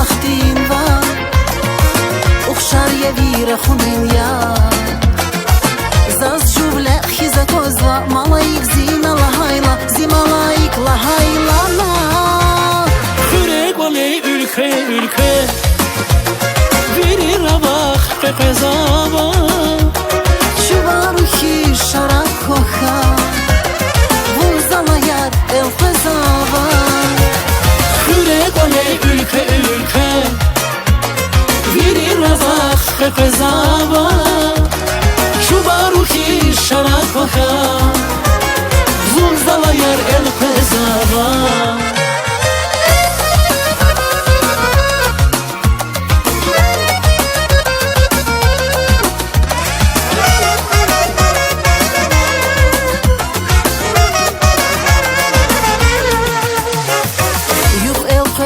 وقتين va اخشار يبير خمين يا زاز جوبلا خيزة توزلا ملايك زينا لهايلا زي ملايك لهايلا لا Kürek oley ülke ülke Verir abak qeqezava Чуварухи шаракоха Vunzala yar el qezava Kürek oley ülke ülke Verir abak qeqezava Çubaruhi şarakoha Vunzala yar el qezava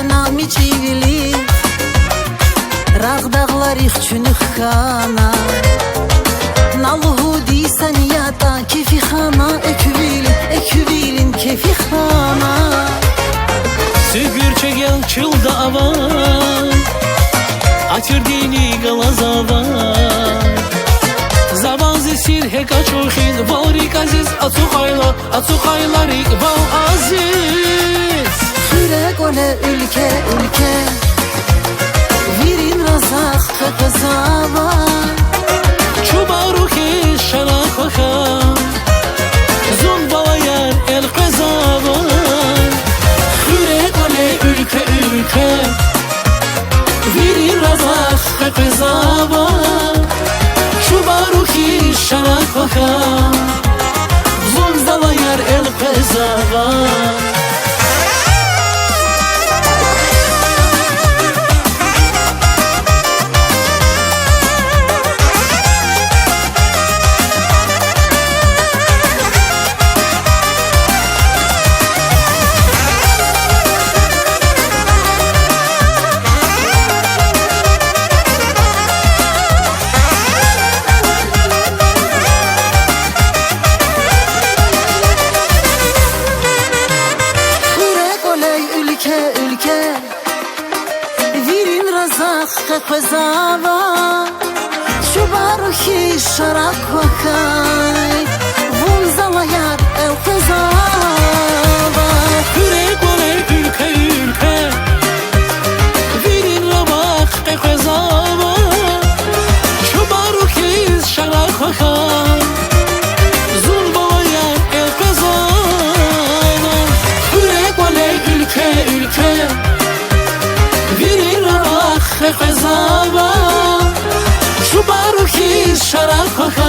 Nami çivili Rağdağlar ihçünü khana Nalhu diysen yata kefi khana Eküvilin kefi khana Sügür çegel çılda avan Açır dini galazava Zaban zesir heka çoğhin Varik aziz atsukaylarik Val aziz Kürek ole ülke Virin razak qeqezava Çubaruhi şarakoha Zunbalayar el qezava Kürek ole ülke Virin razak qeqezava Çubaruhi şarakoha Zunbalayar el qezava ülke Virin razak qeqezava Çubaruhi şarakohay Vunzala yar el qezava Kürek oley ülke Virin razak qeqezava Çubaruhi şarakohay Zunbalayar el qezava Kürek oley ülke Virin razak qeqezava Çubaruhi şarakohay